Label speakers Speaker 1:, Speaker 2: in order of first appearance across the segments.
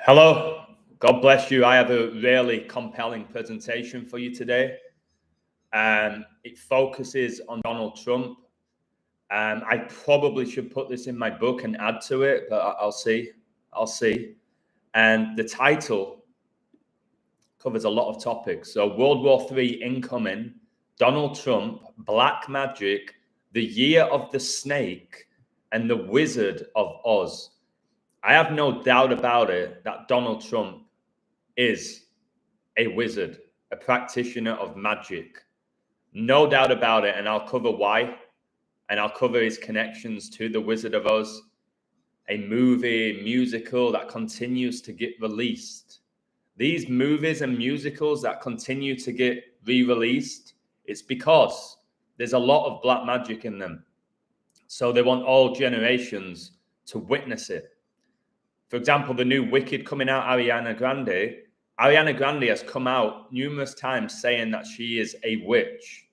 Speaker 1: Hello, God bless you. I have a really compelling presentation for you today. It focuses on Donald Trump. I probably should put this in my book and add to it, but I'll see. I'll see. And the title covers a lot of topics. So World War III incoming, Donald Trump, Black Magic, the Year of the Snake, and the Wizard of Oz. I have no doubt about it that Donald Trump is a wizard, a practitioner of magic. No doubt about it. And I'll cover why. And I'll cover his connections to the Wizard of Oz, a movie, musical that continues to get released. These movies and musicals that continue to get re-released, it's because there's a lot of black magic in them. So they want all generations to witness it. For example, the new Wicked coming out, Ariana Grande has come out numerous times saying that she is a witch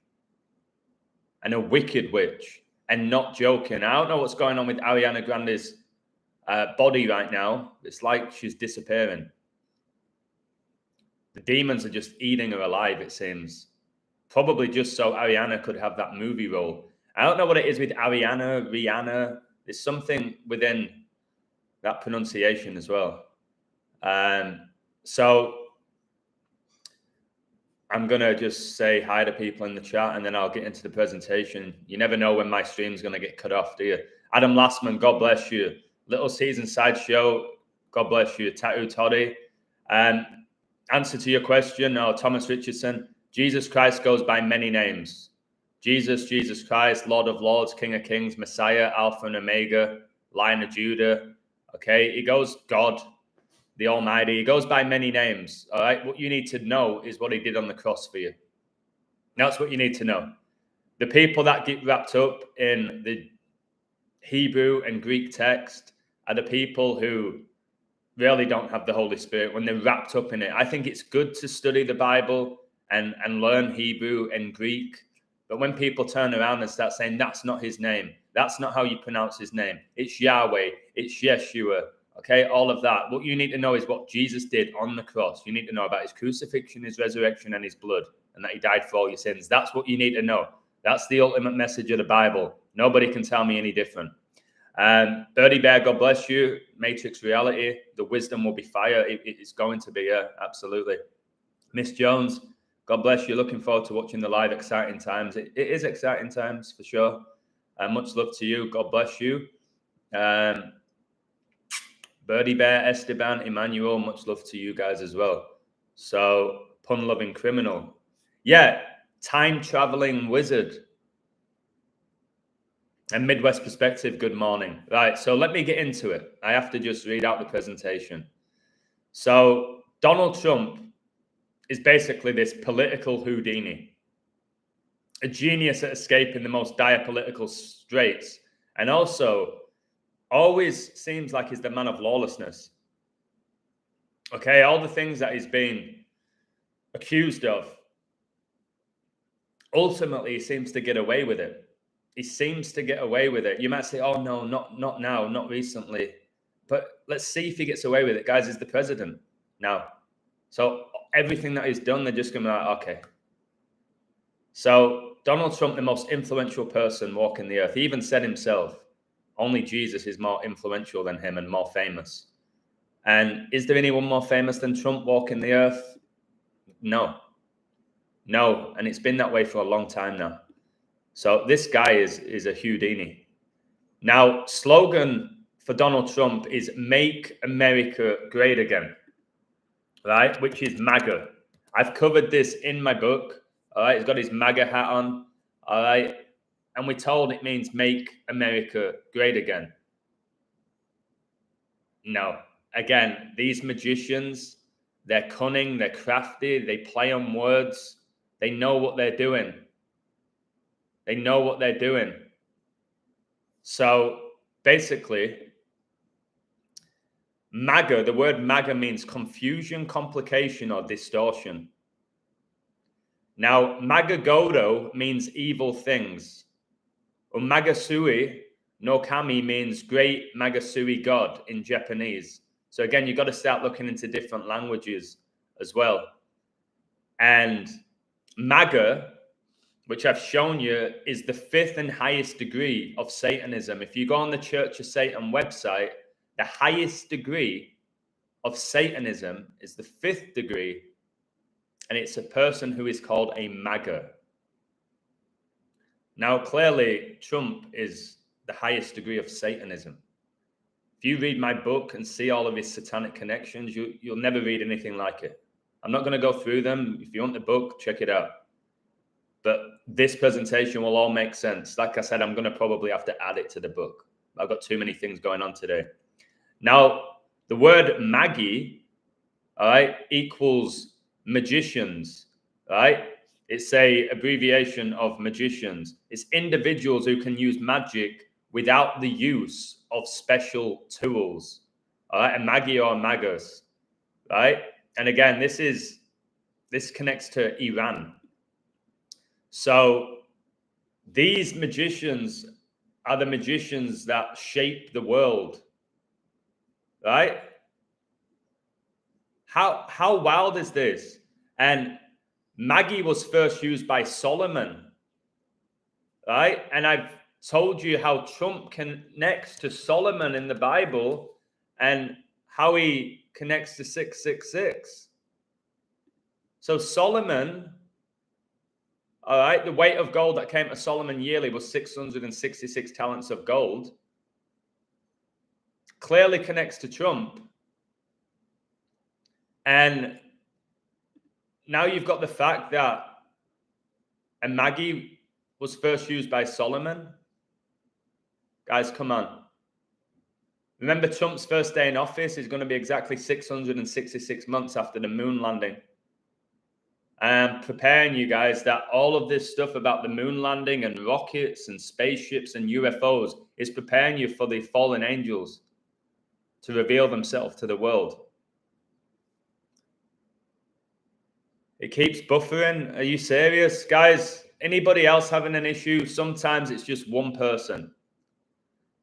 Speaker 1: and a wicked witch, and not joking. I don't know what's going on with Ariana Grande's body right now. It's like she's disappearing. The demons are just eating her alive, it seems. Probably just so Ariana could have that movie role. I don't know what it is with Rihanna. There's something within that pronunciation as well. So I'm going to just say hi to people in the chat and then I'll get into the presentation. You never know when my stream's going to get cut off, do you? Adam Lastman, God bless you. Little Season Sideshow, God bless you. Tattoo Toddy. Answer to your question, Thomas Richardson. Jesus Christ goes by many names. Jesus Christ, Lord of Lords, King of Kings, Messiah, Alpha and Omega, Lion of Judah. Okay, he goes God, the Almighty. He goes by many names. All right, what you need to know is what he did on the cross for you. That's what you need to know. The people that get wrapped up in the Hebrew and Greek text are the people who really don't have the Holy Spirit when they're wrapped up in it. I think it's good to study the Bible and learn Hebrew and Greek. But when people turn around and start saying, that's not his name, that's not how you pronounce his name, it's Yahweh, it's Yeshua, okay, all of that. What you need to know is what Jesus did on the cross. You need to know about his crucifixion, his resurrection, and his blood, and that he died for all your sins. That's what you need to know. That's the ultimate message of the Bible. Nobody can tell me any different. Birdie Bear, God bless you. Matrix Reality, the wisdom will be fire. It's going to be, absolutely. Miss Jones, God bless you. Looking forward to watching the live. Exciting times. It is exciting times for sure. Much love to you. God bless you. Birdie Bear, Esteban, Emmanuel, much love to you guys as well. So, pun-loving criminal. Yeah, time-traveling wizard. And Midwest Perspective, good morning. Right, so let me get into it. I have to just read out the presentation. So, Donald Trump is basically this political Houdini, a genius at escaping the most dire political straits, and also always seems like he's the man of lawlessness. Okay, all the things that he's been accused of, ultimately he seems to get away with it. He seems to get away with it. You might say, oh no, not now, not recently. But let's see if he gets away with it. Guys, he's the president now. So everything that he's done, they're just going to be like, okay. So Donald Trump, the most influential person walking the earth, he even said himself, only Jesus is more influential than him and more famous. And is there anyone more famous than Trump walking the earth? No. No. And it's been that way for a long time now. So this guy is a Houdini. Now, slogan for Donald Trump is Make America Great Again, right? Which is MAGA. I've covered this in my book, all right? He's got his MAGA hat on, all right? And we're told it means Make America Great Again. No. Again, these magicians, they're cunning, they're crafty, they play on words. They know what they're doing. They know what they're doing. So basically, MAGA, the word MAGA means confusion, complication, or distortion. Now, Magagodo means evil things. Magasui no Kami means great Magasui god in Japanese. So again, you've got to start looking into different languages as well. And MAGA, which I've shown you, is the 5th and highest degree of Satanism. If you go on the Church of Satan website, the highest degree of Satanism is the 5th degree, and it's a person who is called a MAGA. Now, clearly, Trump is the highest degree of Satanism. If you read my book and see all of his satanic connections, you'll never read anything like it. I'm not going to go through them. If you want the book, check it out. But this presentation will all make sense. Like I said, I'm going to probably have to add it to the book. I've got too many things going on today. Now, the word Magi, all right, equals magicians, right? It's a abbreviation of magicians. It's individuals who can use magic without the use of special tools, all right? A Magi or a Magus, right? And again, this connects to Iran. So these magicians are the magicians that shape the world, right? How wild is this? And Magi was first used by Solomon, right? And I've told you how Trump connects to Solomon in the Bible and how he connects to 666. So Solomon, all right, the weight of gold that came to Solomon yearly was 666 talents of gold. Clearly connects to Trump. And now you've got the fact that a Magi was first used by Solomon. Guys, come on. Remember, Trump's first day in office is going to be exactly 666 months after the moon landing. I'm preparing you guys that all of this stuff about the moon landing and rockets and spaceships and UFOs is preparing you for the fallen angels to reveal themselves to the world. It keeps buffering. Are you serious? Guys, anybody else having an issue? Sometimes it's just one person.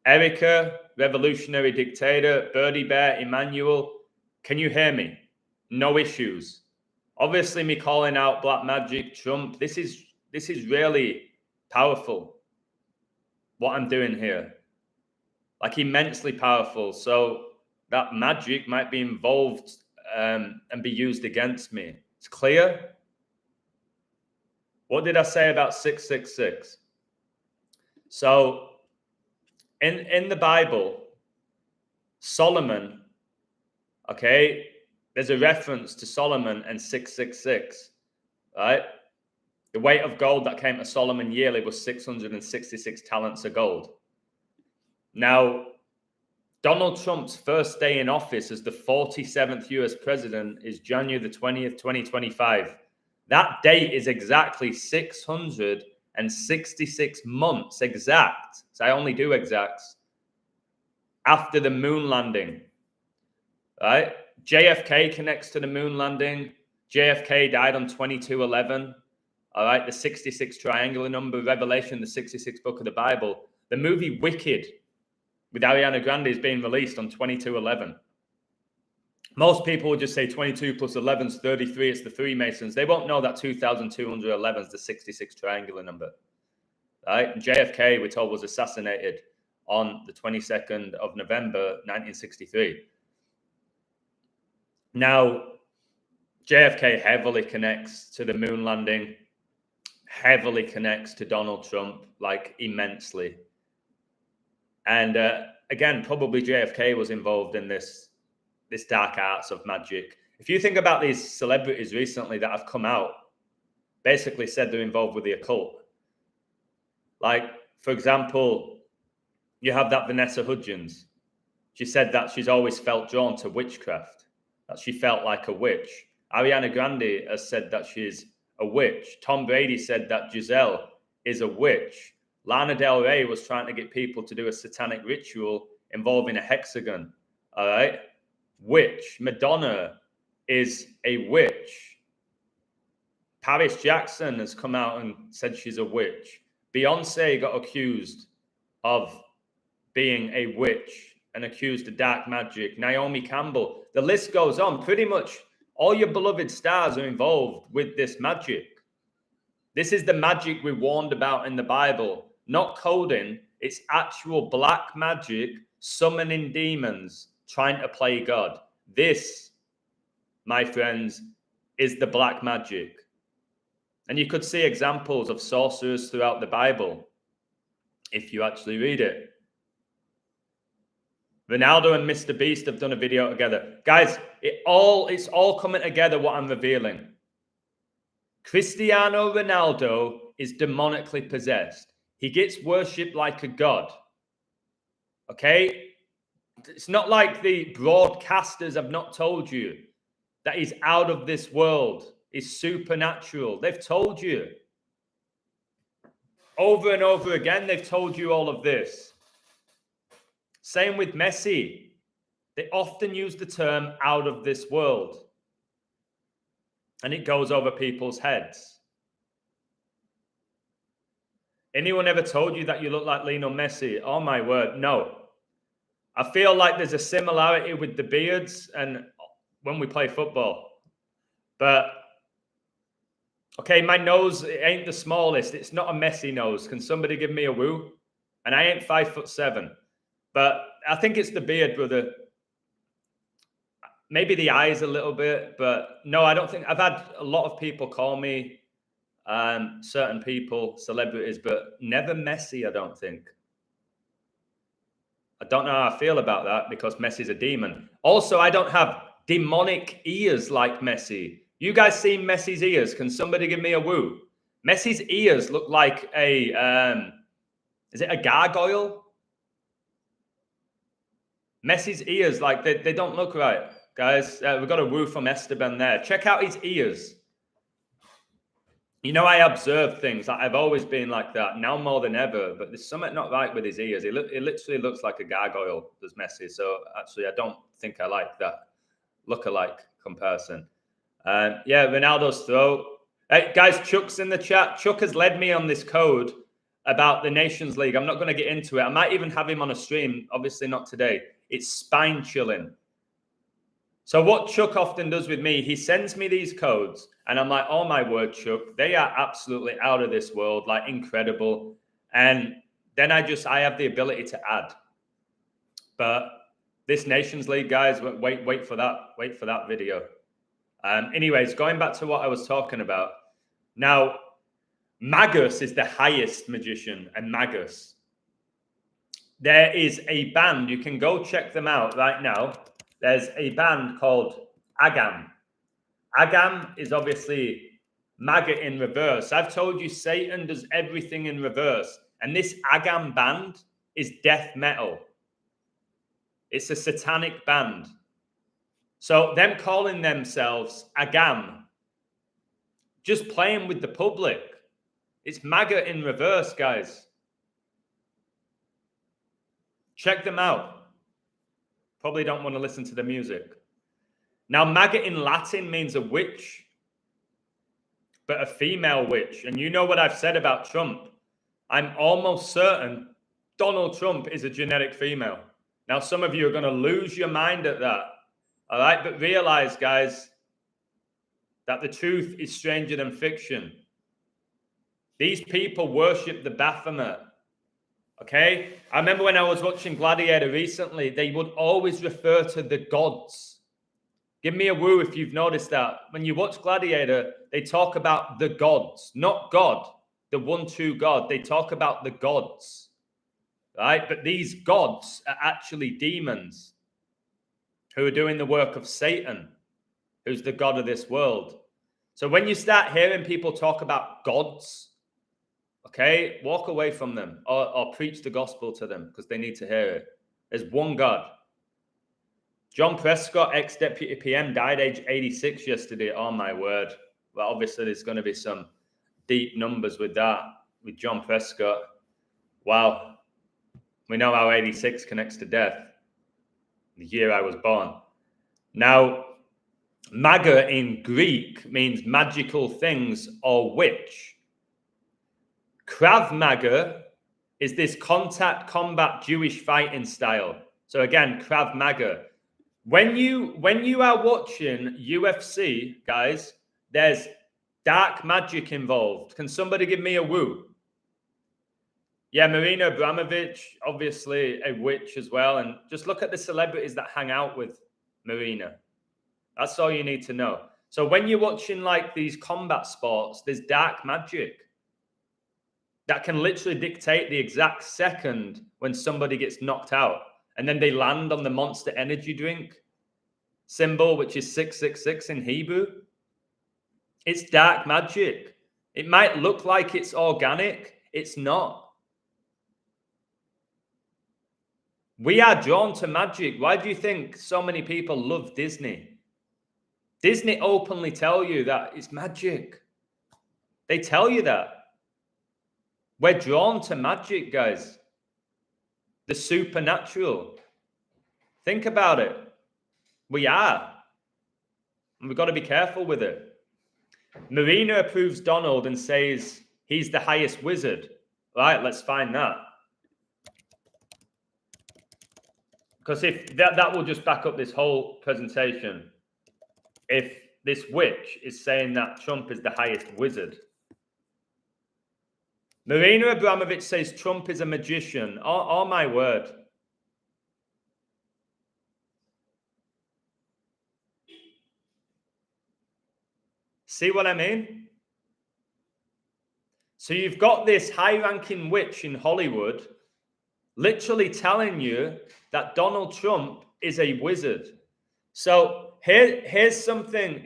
Speaker 1: Erica, revolutionary dictator, Birdie Bear, Emmanuel, can you hear me? No issues. Obviously, me calling out black magic, Trump, this is really powerful, what I'm doing here. Like, immensely powerful. So that magic might be involved and be used against me. It's clear. What did I say about 666? So in the Bible, Solomon, okay, there's a reference to Solomon and 666, right? The weight of gold that came to Solomon yearly was 666 talents of gold. Now, Donald Trump's first day in office as the 47th US president is January the 20th, 2025. That date is exactly 666 months exact. So I only do exacts. After the moon landing, right? JFK connects to the moon landing. JFK died on 22/11. All right, the 66 triangular number, Revelation, the 66th book of the Bible. The movie Wicked with Ariana Grande is being released on 22/11. Most people would just say 22 plus 11 is 33. It's the Freemasons. They won't know that 2,211 is the 66 triangular number. Right? And JFK, we're told, was assassinated on the 22nd of November, 1963. Now, JFK heavily connects to the moon landing, heavily connects to Donald Trump, like immensely. And again, probably JFK was involved in this dark arts of magic. If you think about these celebrities recently that have come out, basically said they're involved with the occult. Like, for example, you have that Vanessa Hudgens. She said that she's always felt drawn to witchcraft, that she felt like a witch. Ariana Grande has said that she's a witch. Tom Brady said that Giselle is a witch. Lana Del Rey was trying to get people to do a satanic ritual involving a hexagon. All right? Witch. Madonna is a witch. Paris Jackson has come out and said she's a witch. Beyonce got accused of being a witch. and accused of dark magic. Naomi Campbell. The list goes on. Pretty much all your beloved stars are involved with this magic. This is the magic we warned about in the Bible. Not coding. It's actual black magic, summoning demons, trying to play God. This, my friends, is the black magic. And you could see examples of sorcerers throughout the Bible if you actually read it. Ronaldo and Mr. Beast have done a video together. Guys, it's all coming together, what I'm revealing. Cristiano Ronaldo is demonically possessed. He gets worshipped like a god. Okay? It's not like the broadcasters have not told you that he's out of this world. He's supernatural. They've told you. Over and over again, they've told you all of this. Same with Messi. They often use the term out of this world. And it goes over people's heads. Anyone ever told you that you look like Lionel Messi? Oh my word, no. I feel like there's a similarity with the beards and when we play football. But, okay, my nose, it ain't the smallest. It's not a Messi nose. Can somebody give me a woo? And I ain't 5'7". But I think it's the beard, brother. Maybe the eyes a little bit, but no, I don't think. I've had a lot of people call me certain people, celebrities, but never Messi, I don't think. I don't know how I feel about that because Messi's a demon. Also, I don't have demonic ears like Messi. You guys seen Messi's ears? Can somebody give me a woo? Messi's ears look like a, is it a gargoyle? Messi's ears, like they don't look right. Guys, we've got a woo from Esteban there. Check out his ears. You know, I observe things. I've always been like that, now more than ever. But there's something not right with his ears. It literally looks like a gargoyle, does Messi. So actually, I don't think I like that look-alike comparison. Yeah, Ronaldo's throw. Hey, guys, Chuck's in the chat. Chuck has led me on this code about the Nations League. I'm not going to get into it. I might even have him on a stream. Obviously not today. It's spine chilling. So what Chuck often does with me, he sends me these codes and I'm like, oh my word, Chuck, they are absolutely out of this world, like incredible. And then I have the ability to add. But this Nations League, guys, wait for that video. Anyways, going back to what I was talking about. Now, Magus is the highest magician, and Magus. There is a band, you can go check them out right now. There's a band called Agam. Agam is obviously MAGA in reverse. I've told you Satan does everything in reverse. And this Agam band is death metal. It's a satanic band. So them calling themselves Agam, just playing with the public. It's MAGA in reverse, guys. Check them out. Probably don't want to listen to the music. Now, MAGA in Latin means a witch, but a female witch. And you know what I've said about Trump. I'm almost certain Donald Trump is a genetic female. Now, some of you are going to lose your mind at that. All right? But realize, guys, that the truth is stranger than fiction. These people worship the Baphomet. Okay? I remember when I was watching Gladiator recently, they would always refer to the gods. Give me a woo if you've noticed that. When you watch Gladiator, they talk about the gods, not God, the one true God. They talk about the gods, right? But these gods are actually demons who are doing the work of Satan, who's the God of this world. So when you start hearing people talk about gods, okay, walk away from them or preach the gospel to them because they need to hear it. There's one God. John Prescott, ex-deputy PM, died age 86 yesterday. Oh, my word. Well, obviously, there's going to be some deep numbers with that, with John Prescott. Wow. We know how 86 connects to death. The year I was born. Now, MAGA in Greek means magical things or witch. Krav Maga is this contact combat Jewish fighting style. So again, Krav Maga. When you are watching UFC, guys, there's dark magic involved. Can somebody give me a woo? Yeah, Marina Abramovich, obviously a witch as well. And just look at the celebrities that hang out with Marina. That's all you need to know. So when you're watching like these combat sports, there's dark magic that can literally dictate the exact second when somebody gets knocked out. And then they land on the Monster Energy drink symbol, which is 666 in Hebrew. It's dark magic. It might look like it's organic. It's not. We are drawn to magic. Why do you think so many people love Disney? Disney openly tell you that it's magic. They tell you that. We're drawn to magic, guys. The supernatural. Think about it. We are. And we've got to be careful with it. Marina approves Donald and says he's the highest wizard. Right, let's find that. Because if that will just back up this whole presentation. If this witch is saying that Trump is the highest wizard. Marina Abramovich says Trump is a magician. Oh my word. See what I mean? So you've got this high-ranking witch in Hollywood literally telling you that Donald Trump is a wizard. So here's something,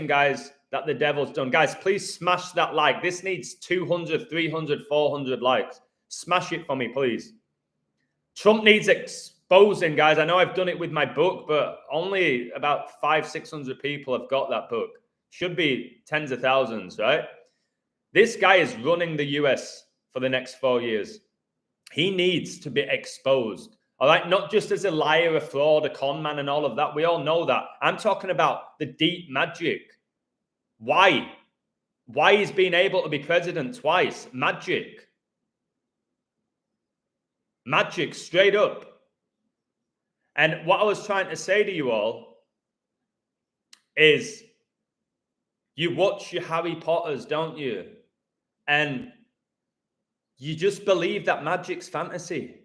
Speaker 1: guys, that the devil's done. Guys, please smash that like. This needs 200, 300, 400 likes. Smash it for me, please. Trump needs exposing, guys. I know I've done it with my book, but only about 500-600 people have got that book. Should be tens of thousands, right? This guy is running the US for the next 4 years. He needs to be exposed. All right, not just as a liar, a fraud, a con man, and all of that. We all know that. I'm talking about the deep magic. Why? Why he's been able to be president twice? Magic. Magic, straight up. And what I was trying to say to you all is you watch your Harry Potters, don't you? And you just believe that magic's fantasy.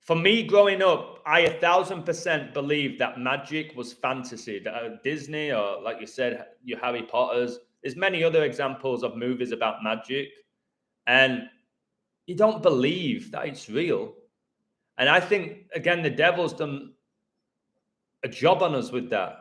Speaker 1: For me, growing up, I 1,000% believed that magic was fantasy. That Disney, or like you said, your Harry Potters. There's many other examples of movies about magic. And you don't believe that it's real. And I think, again, the devil's done a job on us with that.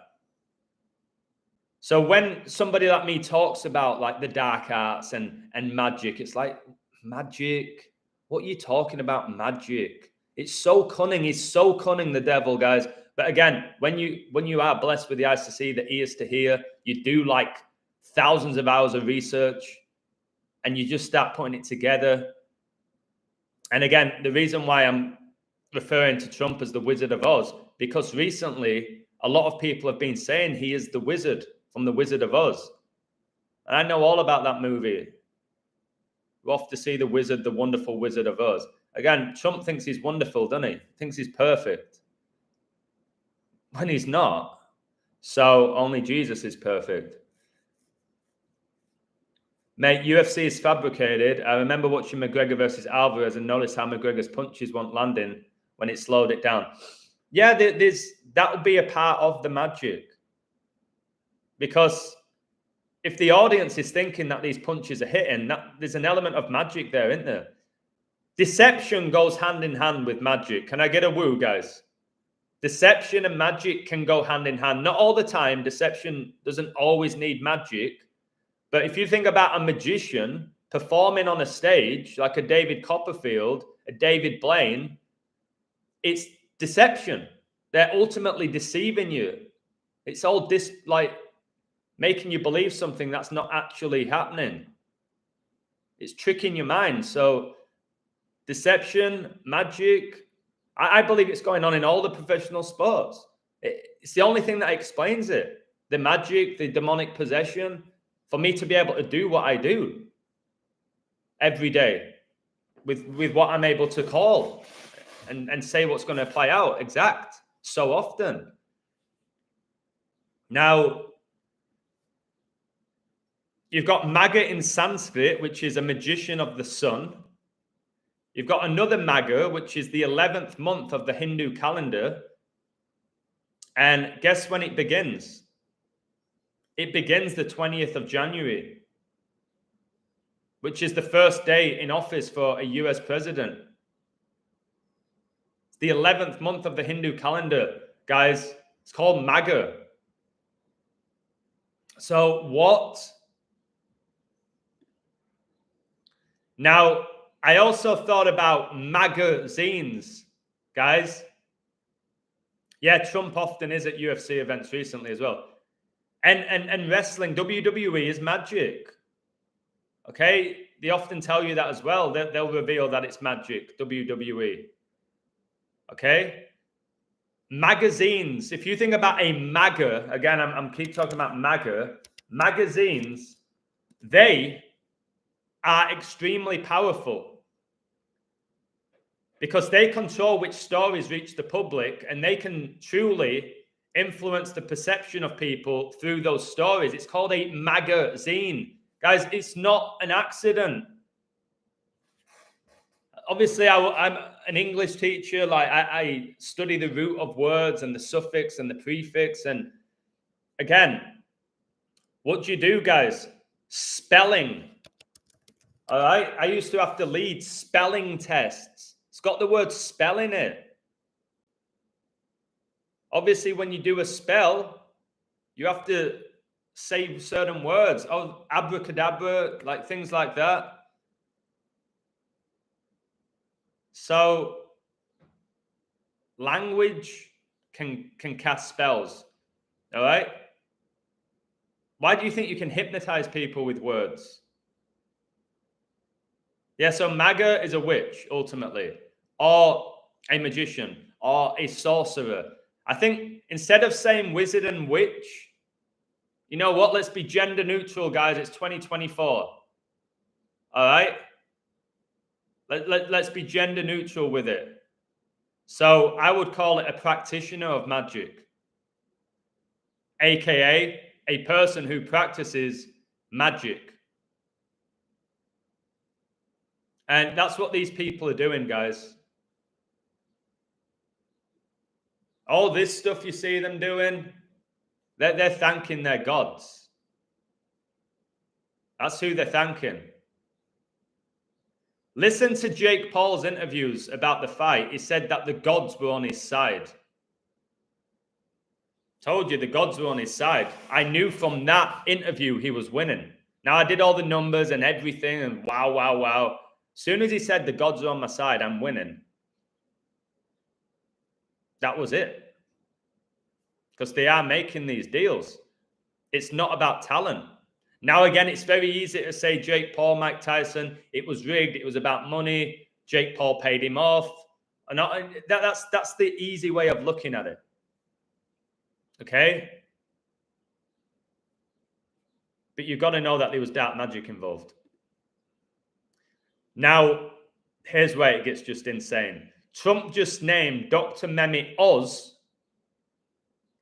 Speaker 1: So when somebody like me talks about like the dark arts and magic, it's like, magic? What are you talking about, magic? It's so cunning. He's so cunning, the devil, guys. But again, when you are blessed with the eyes to see, the ears to hear, you do like thousands of hours of research and you just start putting it together. And again, the reason why I'm referring to Trump as the Wizard of Oz, because recently a lot of people have been saying he is the wizard from the Wizard of Oz. And I know all about that movie. We're off to see the wizard, the wonderful Wizard of Oz. Again, Trump thinks he's wonderful, doesn't he? Thinks he's perfect. When he's not. So only Jesus is perfect. Mate, UFC is fabricated. I remember watching McGregor versus Alvarez and noticed how McGregor's punches weren't landing when it slowed it down. Yeah, that would be a part of the magic. Because if the audience is thinking that these punches are hitting, there's an element of magic there, isn't there? Deception goes hand in hand with magic. Can I get a woo, guys? Deception and magic can go hand in hand. Not all the time. Deception doesn't always need magic. But if you think about a magician performing on a stage, like a David Copperfield, a David Blaine, it's deception. They're ultimately deceiving you. It's all like making you believe something that's not actually happening. It's tricking your mind. So deception, magic, I believe it's going on in all the professional sports. It's the only thing that explains it. The magic, the demonic possession, for me to be able to do what I do every day. with what I'm able to call and say what's going to play out exact so often. Now, you've got Maga in Sanskrit, which is a magician of the sun. You've got another Maga, which is the 11th month of the Hindu calendar. And guess when it begins? It begins the 20th of January, which is the first day in office for a US president. It's the 11th month of the Hindu calendar, guys. It's called Maga. So what? Now, I also thought about magazines, guys. Yeah, Trump often is at UFC events recently as well. And wrestling, WWE is magic. Okay? They often tell you that as well. They'll reveal that it's magic, WWE. Okay? Magazines. If you think about a MAGA, again, I'm keep talking about MAGA. Magazines, they are extremely powerful because they control which stories reach the public, and they can truly influence the perception of people through those stories. It's called a magazine. Guys, it's not an accident. Obviously, I'm an English teacher. Like I study the root of words and the suffix and the prefix. And again, what do you do, guys? Spelling. All right. I used to have to lead spelling tests. It's got the word spell in it. Obviously, when you do a spell, you have to say certain words. Oh, abracadabra, like things like that. So language can cast spells. All right. Why do you think you can hypnotize people with words? Yeah, so MAGA is a witch, ultimately, or a magician, or a sorcerer. I think instead of saying wizard and witch, you know what? Let's be gender neutral, guys. It's 2024. All right? Let's be gender neutral with it. So I would call it a practitioner of magic, aka a person who practices magic. And that's what these people are doing, guys. All this stuff you see them doing, they're thanking their gods. That's who they're thanking. Listen to Jake Paul's interviews about the fight. He said that the gods were on his side. Told you the gods were on his side. I knew from that interview he was winning. Now, I did all the numbers and everything, and wow. As soon as he said the gods are on my side, I'm winning. That was it. Because they are making these deals. It's not about talent. Now, again, it's very easy to say Jake Paul, Mike Tyson, it was rigged. It was about money. Jake Paul paid him off. And that's the easy way of looking at it. Okay? But you've got to know that there was dark magic involved. Now, here's where it gets just insane. Trump just named Dr. Mehmet Oz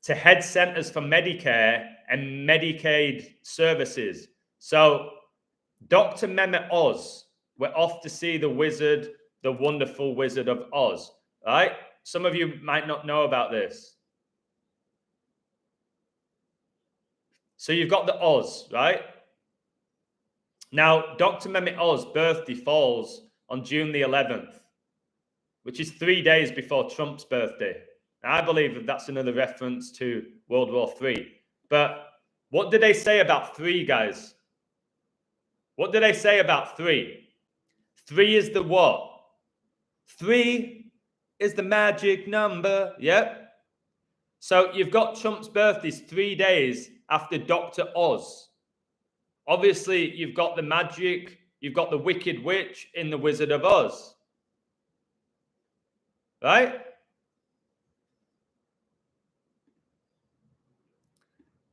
Speaker 1: to head centers for Medicare and Medicaid services. So, Dr. Mehmet Oz, we're off to see the wizard, the wonderful Wizard of Oz. Right? Some of you might not know about this. So you've got the Oz, right? Now, Dr. Mehmet Oz's birthday falls on June the 11th, which is 3 days before Trump's birthday. Now, I believe that that's another reference to World War III. But what did they say about 3, guys? What did they say about 3? 3 is the what? 3 is the magic number. Yep. So you've got Trump's birthday 3 days after Dr. Oz. Obviously, you've got the magic, you've got the Wicked Witch in the Wizard of Oz. Right?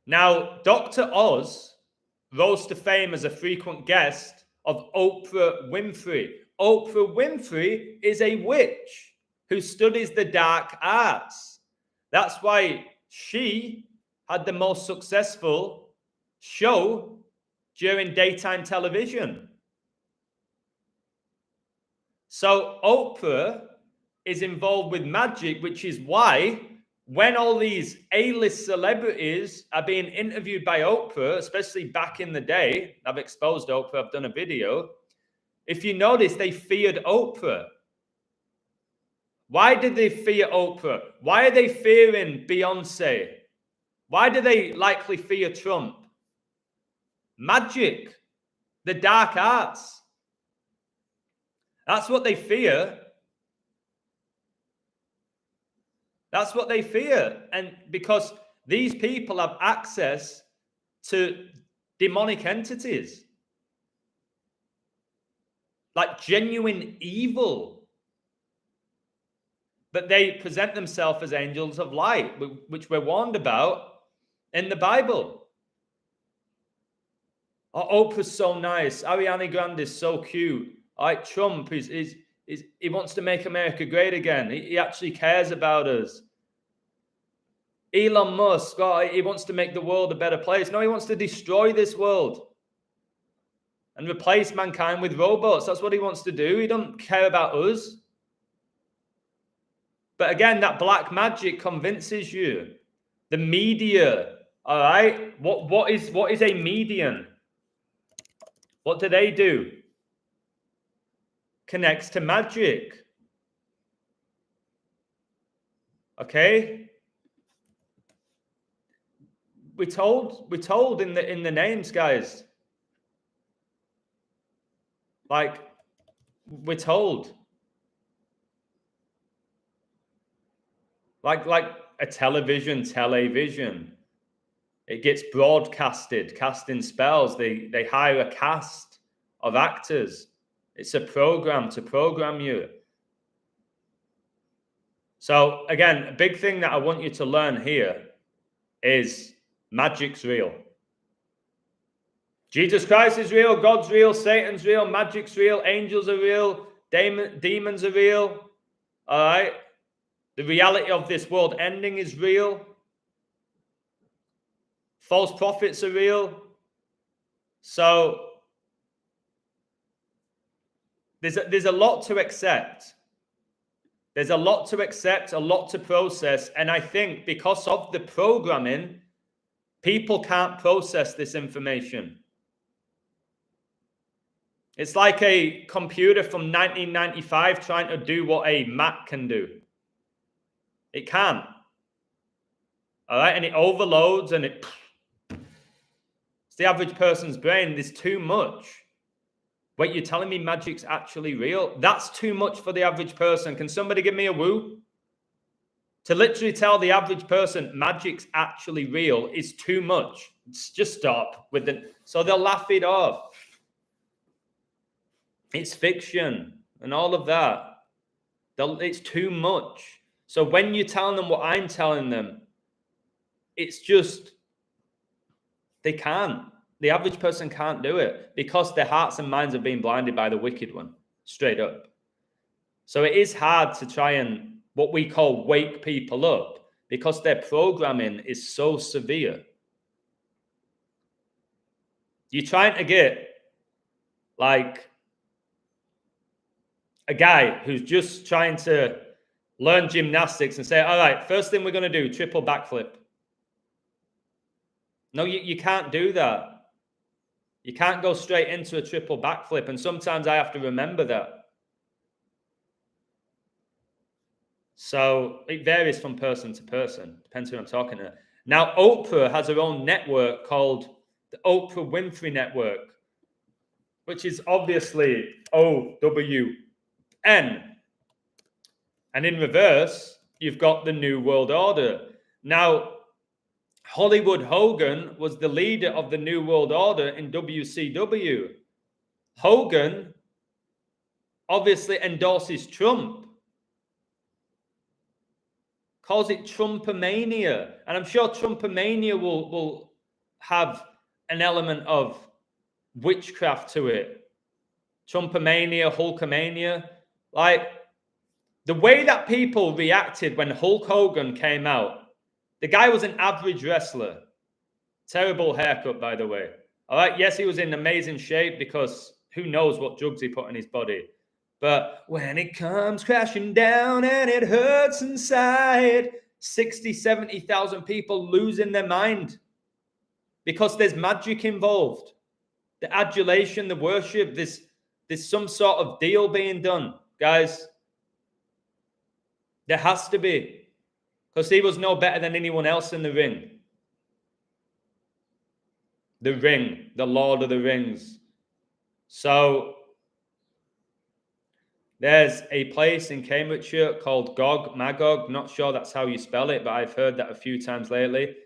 Speaker 1: Now, Dr. Oz rose to fame as a frequent guest of Oprah Winfrey. Oprah Winfrey is a witch who studies the dark arts. That's why she had the most successful show during daytime television. So Oprah is involved with magic, which is why when all these A-list celebrities are being interviewed by Oprah, especially back in the day, I've exposed Oprah, I've done a video. If you notice, they feared Oprah. Why did they fear Oprah? Why are they fearing Beyonce? Why do they likely fear Trump? Magic, the dark arts. That's what they fear. That's what they fear. And because these people have access to demonic entities, like genuine evil. But they present themselves as angels of light, which we're warned about in the Bible. Oh, Oprah's so nice. Ariana Grande is so cute. Like Trump he wants to make America great again. He actually cares about us. Elon Musk, he wants to make the world a better place. No, he wants to destroy this world and replace mankind with robots. That's what he wants to do. He doesn't care about us. But again, that black magic convinces you. The media, all right? What is a medium? What do they do? Connects to magic. Okay? We're told in the names, guys. Like, we're told. Like a television. It gets broadcasted, casting spells. They hire a cast of actors. It's a program to program you. So again, a big thing that I want you to learn here is magic's real. Jesus Christ is real, God's real, Satan's real, magic's real, angels are real, demons are real. All right? The reality of this world ending is real. False prophets are real. So there's a lot to accept. There's a lot to accept, a lot to process. And I think because of the programming, people can't process this information. It's like a computer from 1995 trying to do what a Mac can do. It can't. All right. And it overloads and it's the average person's brain. There's too much. Wait, you're telling me magic's actually real? That's too much for the average person. Can somebody give me a woo? To literally tell the average person magic's actually real is too much. Just stop with it. So they'll laugh it off. It's fiction and all of that. It's too much. So when you're telling them what I'm telling them, it's just, they can't. The average person can't do it because their hearts and minds have been blinded by the wicked one, straight up. So it is hard to try and what we call wake people up because their programming is so severe. You're trying to get like a guy who's just trying to learn gymnastics and say, all right, first thing we're going to do, triple backflip. No, you can't do that. You can't go straight into a triple backflip. And sometimes I have to remember that. So it varies from person to person. Depends who I'm talking to. Now, Oprah has her own network called the Oprah Winfrey Network, which is obviously OWN. And in reverse, you've got the New World Order. Now, Hollywood Hogan was the leader of the New World Order in WCW. Hogan obviously endorses Trump, calls it Trumpomania. And I'm sure Trumpomania will have an element of witchcraft to it. Trumpomania, Hulkamania. Like, the way that people reacted when Hulk Hogan came out, the guy was an average wrestler. Terrible haircut, by the way. All right, yes, he was in amazing shape because who knows what drugs he put in his body. But when it comes crashing down and it hurts inside, 60, 70,000 people losing their mind because there's magic involved. The adulation, the worship, there's some sort of deal being done, guys. There has to be, because he was no better than anyone else in the ring. The ring, the Lord of the Rings. So there's a place in Cambridgeshire called Magog. Not sure that's how you spell it, but I've heard that a few times lately.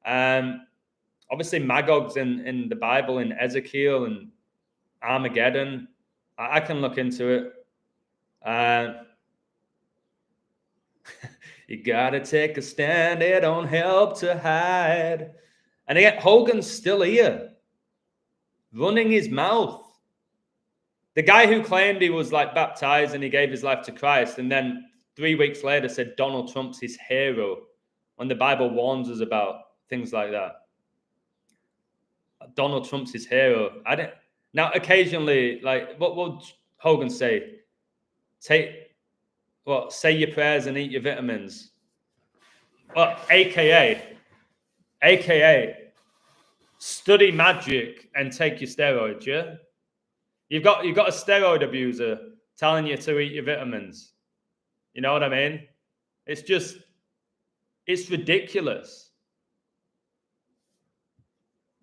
Speaker 1: Obviously, Magog's in the Bible, in Ezekiel and Armageddon. I can look into it. You gotta take a stand, it don't help to hide. And yet Hogan's still here, running his mouth. The guy who claimed he was like baptized and he gave his life to Christ, and then 3 weeks later said Donald Trump's his hero, when the Bible warns us about things like that. Donald Trump's his hero. Now, occasionally, like, what would Hogan say? Say your prayers and eat your vitamins. Well, AKA, study magic and take your steroids, yeah? You've got a steroid abuser telling you to eat your vitamins. You know what I mean? It's ridiculous.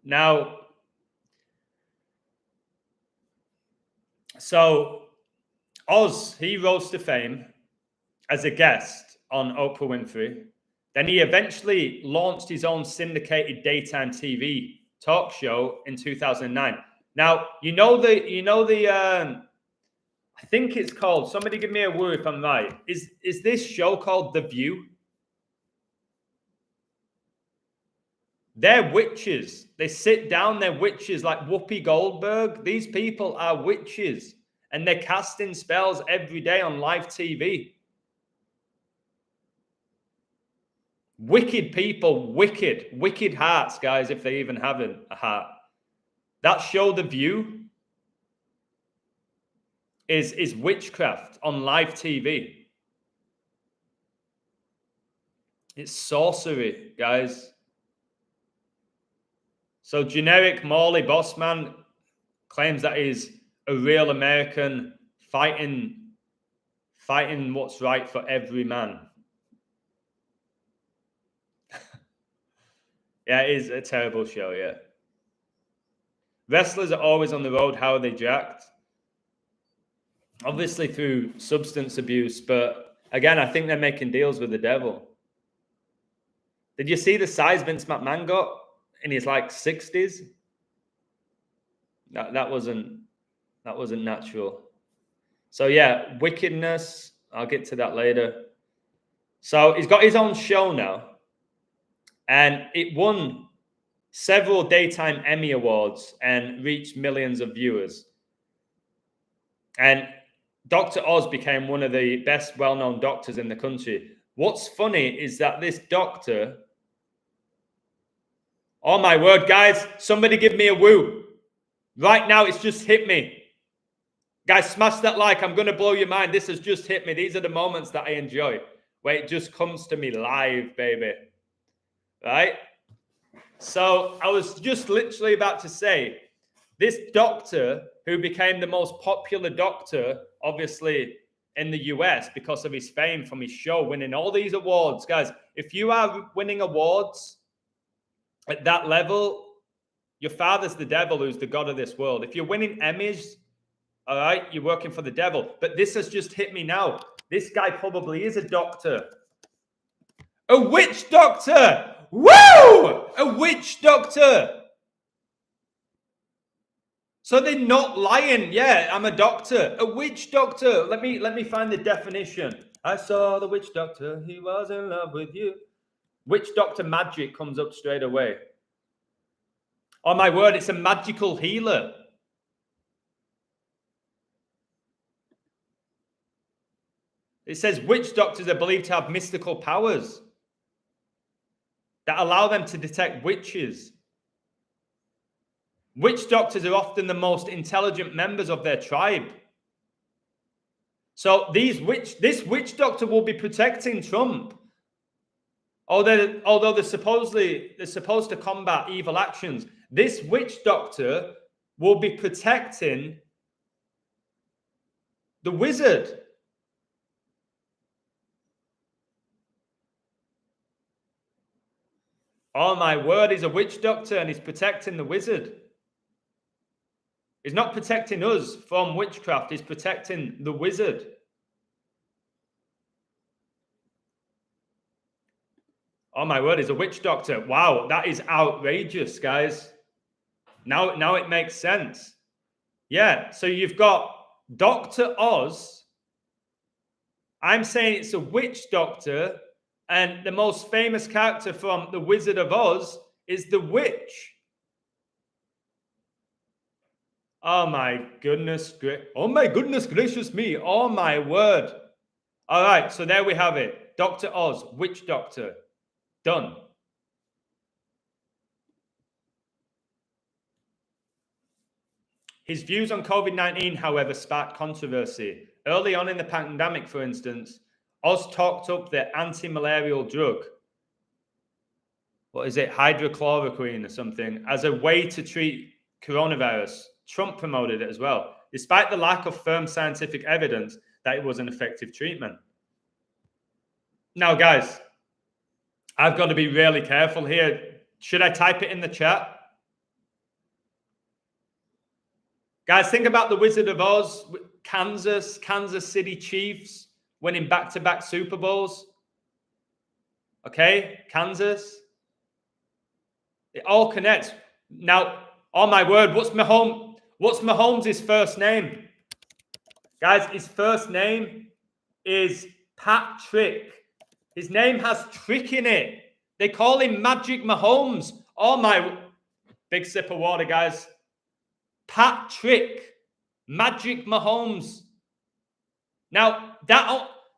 Speaker 1: Now, so Oz, he rose to fame as a guest on Oprah Winfrey. Then he eventually launched his own syndicated daytime TV talk show in 2009. Now, you know the I think it's called, somebody give me a word if I'm right. Is this show called The View? They're witches. They sit down, they're witches like Whoopi Goldberg. These people are witches. And they're casting spells every day on live TV. Wicked people, wicked hearts, guys, if they even have a heart. That show, The View, is witchcraft on live TV. It's sorcery, guys. So generic Morley Bossman claims that he's a real American fighting what's right for every man. Yeah, it is a terrible show, yeah. Wrestlers are always on the road. How are they jacked? Obviously through substance abuse, but again, I think they're making deals with the devil. Did you see the size Vince McMahon got in his like 60s? That wasn't natural. So yeah, wickedness. I'll get to that later. So he's got his own show now, and it won several daytime Emmy Awards and reached millions of viewers. And Dr. Oz became one of the best well-known doctors in the country. What's funny is that this doctor, oh my word, guys, somebody give me a woo. Right now, it's just hit me. Guys, smash that like. I'm going to blow your mind. This has just hit me. These are the moments that I enjoy, where it just comes to me live, baby. Right? So I was just literally about to say, this doctor who became the most popular doctor, obviously, in the US because of his fame from his show, winning all these awards. Guys, if you are winning awards at that level, your father's the devil who's the god of this world. If you're winning Emmys, all right, you're working for the devil. But this has just hit me now. This guy probably is a doctor. A witch doctor! Woo! A witch doctor! So they're not lying. Yeah, I'm a doctor. A witch doctor. Let me find the definition. I saw the witch doctor. He was in love with you. Witch doctor magic comes up straight away. Oh my word, it's a magical healer. It says witch doctors are believed to have mystical powers that allow them to detect witches. Witch doctors are often the most intelligent members of their tribe. So this witch doctor will be protecting Trump. Although they're supposed to combat evil actions, this witch doctor will be protecting the wizard. Oh my word, he's a witch doctor and he's protecting the wizard. He's not protecting us from witchcraft, he's protecting the wizard. Oh my word, he's a witch doctor. Wow, that is outrageous, guys. Now it makes sense. Yeah, so you've got Dr. Oz. I'm saying it's a witch doctor, and the most famous character from The Wizard of Oz is the witch. Oh my goodness gracious me. Oh my word. All right, so there we have it. Dr. Oz, witch doctor. Done. His views on COVID-19, however, sparked controversy. Early on in the pandemic, for instance, Oz talked up the anti-malarial drug, what is it, hydrochloroquine or something, as a way to treat coronavirus. Trump promoted it as well, despite the lack of firm scientific evidence that it was an effective treatment. Now, guys, I've got to be really careful here. Should I type it in the chat? Guys, think about the Wizard of Oz, Kansas City Chiefs winning back-to-back Super Bowls. Okay, Kansas. It all connects. Now, oh my word, what's Mahomes' first name? Guys, his first name is Patrick. His name has trick in it. They call him Magic Mahomes. Oh my, big sip of water, guys. Patrick, Magic Mahomes. Now,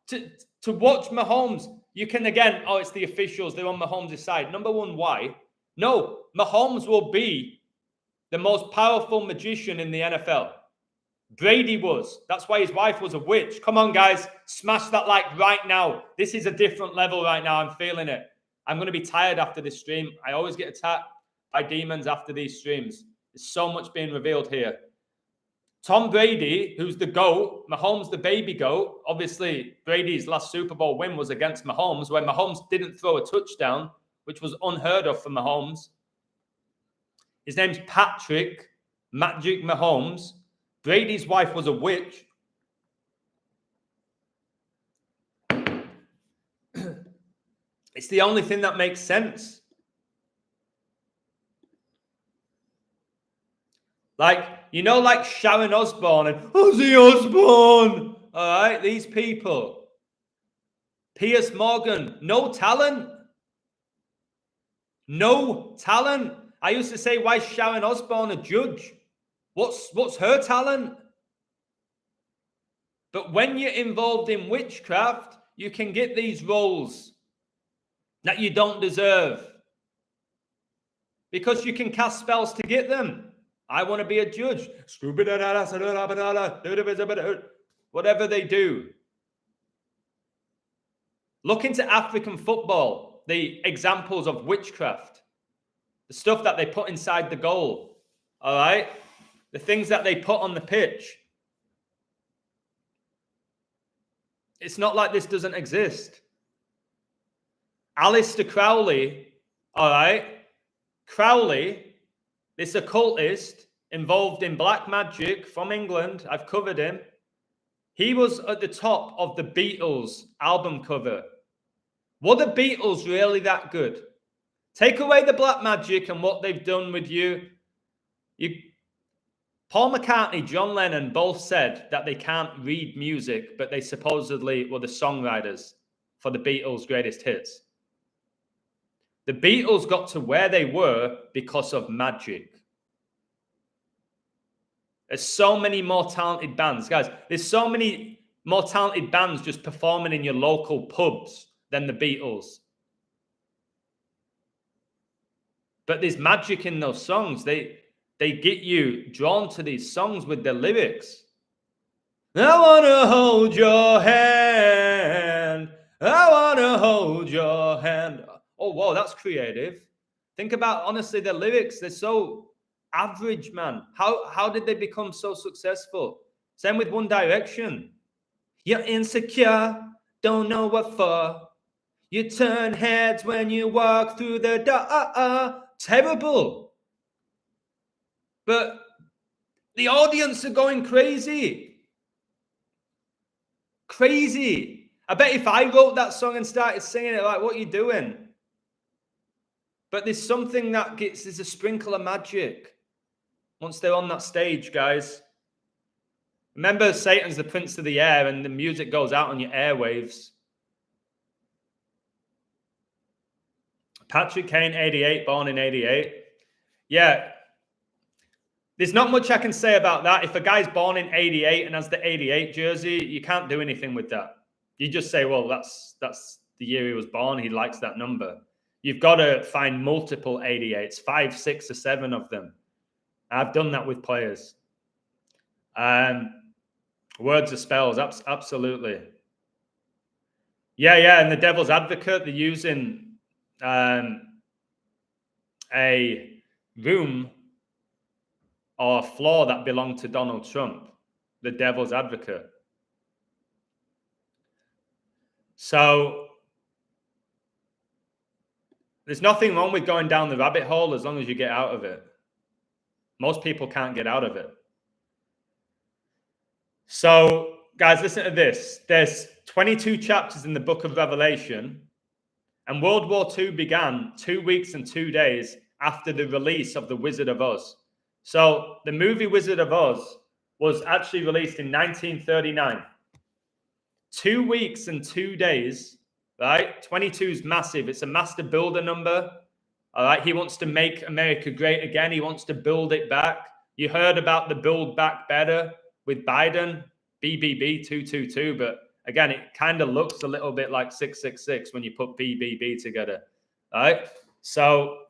Speaker 1: to watch Mahomes, you can again, it's the officials, they're on Mahomes' side. Number one, why? No, Mahomes will be the most powerful magician in the NFL. Brady was. That's why his wife was a witch. Come on, guys. Smash that like right now. This is a different level right now. I'm feeling it. I'm going to be tired after this stream. I always get attacked by demons after these streams. There's so much being revealed here. Tom Brady, who's the GOAT, Mahomes the baby GOAT. Obviously, Brady's last Super Bowl win was against Mahomes, where Mahomes didn't throw a touchdown, which was unheard of for Mahomes. His name's Patrick Magic Mahomes. Brady's wife was a witch. It's the only thing that makes sense. Like Sharon Osbourne and Ozzy Osbourne. All right, these people. Piers Morgan, no talent. No talent. I used to say, why is Sharon Osbourne a judge? What's her talent? But when you're involved in witchcraft, you can get these roles that you don't deserve. Because you can cast spells to get them. I want to be a judge. Whatever they do. Look into African football, the examples of witchcraft. The stuff that they put inside the goal. All right? The things that they put on the pitch. It's not like this doesn't exist. Aleister Crowley, all right? Crowley, this occultist involved in black magic from England. I've covered him. He was at the top of the Beatles album cover. Were the Beatles really that good? Take away the black magic and what they've done with you. Paul McCartney, John Lennon both said that they can't read music, but they supposedly were the songwriters for the Beatles' greatest hits. The Beatles got to where they were because of magic. There's so many more talented bands. Guys, there's so many more talented bands just performing in your local pubs than the Beatles. But there's magic in those songs. They get you drawn to these songs with their lyrics. I want to hold your hand. I want to hold your hand. Oh, whoa, that's creative. Think about, honestly, the lyrics. They're so average, man. How did they become so successful? Same with One Direction. You're insecure, don't know what for. You turn heads when you walk through the door. Terrible. But the audience are going crazy. Crazy. I bet if I wrote that song and started singing it, like, what are you doing? But there's something that there's a sprinkle of magic once they're on that stage, guys. Remember, Satan's the prince of the air, and the music goes out on your airwaves. Patrick Kane, 88, born in 88. Yeah. There's not much I can say about that. If a guy's born in 88 and has the 88 jersey, you can't do anything with that. You just say, well, that's the year he was born. He likes that number. You've got to find multiple 88s, 5, 6, or 7 of them. I've done that with players. Words are spells, absolutely. Yeah, and the devil's advocate, they're using a room or a floor that belonged to Donald Trump, the devil's advocate. So there's nothing wrong with going down the rabbit hole as long as you get out of it. Most people can't get out of it. So, guys, listen to this. There's 22 chapters in the book of Revelation, and World War II began 2 weeks and 2 days after the release of The Wizard of Oz. So, the movie Wizard of Oz was actually released in 1939. 2 weeks and 2 days, right? 22 is massive. It's a master builder number. All right. He wants to make America great again. He wants to build it back. You heard about the Build Back Better with Biden, BBB 222. But again, it kind of looks a little bit like 666 when you put BBB together. All right. So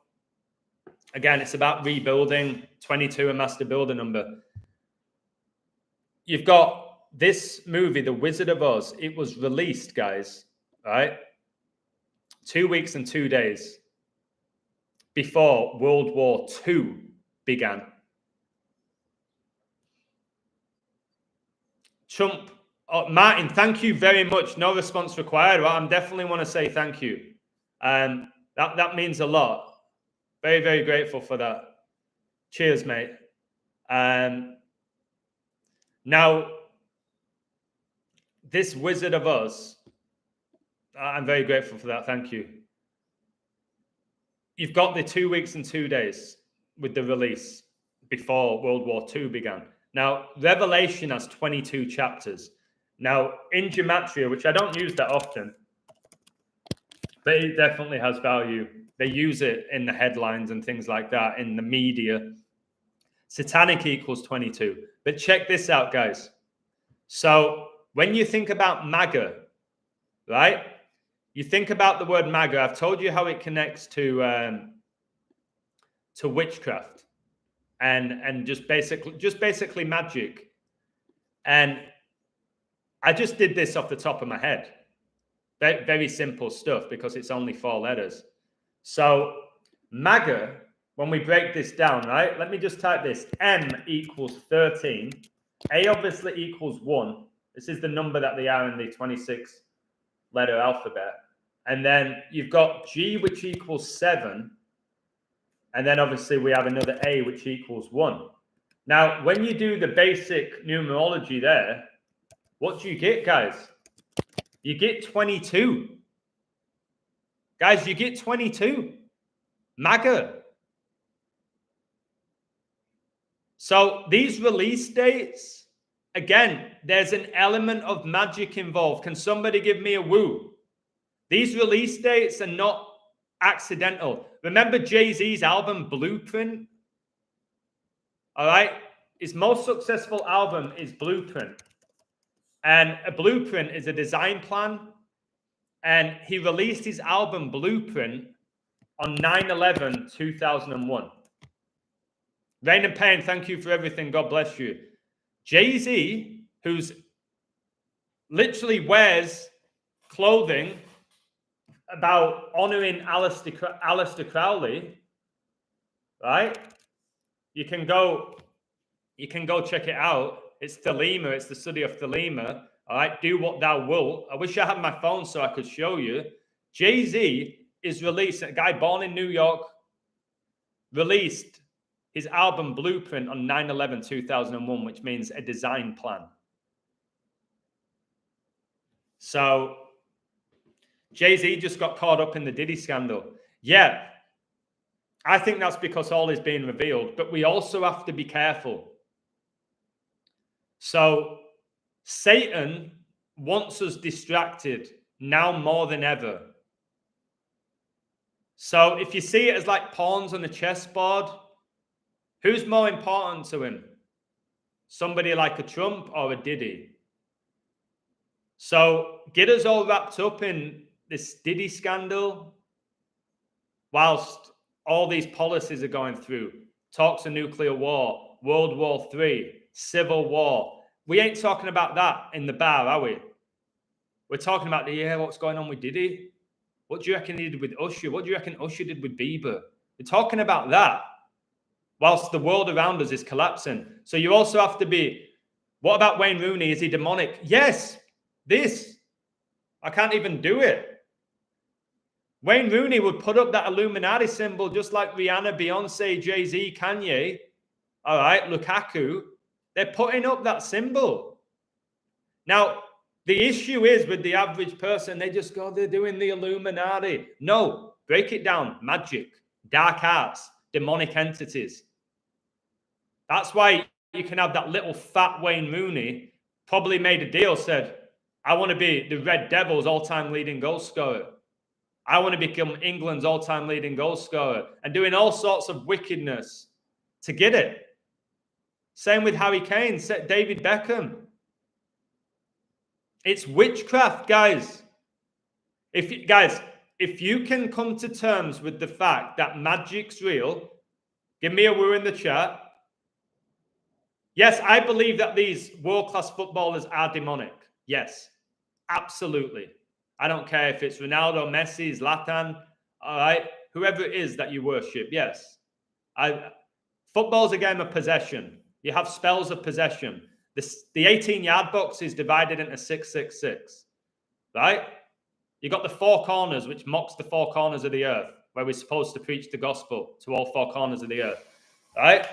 Speaker 1: again, it's about rebuilding. 22, a master builder number. You've got this movie, The Wizard of Oz. It was released, guys, right? 2 weeks and 2 days before World War II began. Trump, Martin, thank you very much. No response required. Well, I definitely want to say thank you. That means a lot. Very, very grateful for that. Cheers, mate. Now, this Wizard of Oz, I'm very grateful for that. Thank you. You've got the 2 weeks and 2 days with the release before World War II began. Now, Revelation has 22 chapters. Now, in Gematria, which I don't use that often, but it definitely has value. They use it in the headlines and things like that, in the media. Satanic equals 22. But check this out, guys. So when you think about MAGA, right? You think about the word MAGA. I've told you how it connects to witchcraft and just basically magic. And I just did this off the top of my head. Very, very simple stuff because it's only 4 letters. So MAGA, when we break this down, right? Let me just type this. M equals 13. A obviously equals 1. This is the number that they are in the 26-letter alphabet. And then you've got G, which equals 7. And then obviously we have another A, which equals 1. Now, when you do the basic numerology there, what do you get, guys? You get 22. Guys, you get 22. MAGA. So these release dates, again, there's an element of magic involved. Can somebody give me a woo? These release dates are not accidental. Remember Jay-Z's album Blueprint? All right? His most successful album is Blueprint. And a blueprint is a design plan. And he released his album Blueprint on 9/11/2001. Rain and Pain, thank you for everything. God bless you. Jay-Z, who's literally wears clothing about honoring Aleister Crowley, right? You can go check it out. It's Thelema. It's the study of Thelema. All right. Do what thou wilt. I wish I had my phone so I could show you. Jay-Z is released. A guy born in New York released his album Blueprint on 9/11/2001, which means a design plan. So Jay-Z just got caught up in the Diddy scandal. Yeah, I think that's because all is being revealed, but we also have to be careful. So Satan wants us distracted now more than ever. So if you see it as like pawns on the chessboard, who's more important to him? Somebody like a Trump or a Diddy? So get us all wrapped up in this Diddy scandal whilst all these policies are going through. Talks of nuclear war, World War III, Civil War. We ain't talking about that in the bar, are we? We're talking about what's going on with Diddy? What do you reckon he did with Usher? What do you reckon Usher did with Bieber? We're talking about that whilst the world around us is collapsing. So you also have to be, what about Wayne Rooney? Is he demonic? Yes, I can't even do it. Wayne Rooney would put up that Illuminati symbol just like Rihanna, Beyonce, Jay-Z, Kanye, all right, Lukaku. They're putting up that symbol. Now, the issue is with the average person, they just go, they're doing the Illuminati. No, break it down. Magic, dark arts, demonic entities. That's why you can have that little fat Wayne Rooney probably made a deal, said, I want to be the Red Devils' all-time leading goal scorer. I want to become England's all-time leading goal scorer, and doing all sorts of wickedness to get it. Same with Harry Kane, David Beckham. It's witchcraft, guys. If you can come to terms with the fact that magic's real, give me a woo in the chat. Yes, I believe that these world-class footballers are demonic. Yes, absolutely. I don't care if it's Ronaldo, Messi, Zlatan, all right, whoever it is that you worship. Yes, football's a game of possession. You have spells of possession. The 18-yard box is divided into 666, right? You got the four corners, which mocks the four corners of the earth, where we're supposed to preach the gospel to all four corners of the earth, right?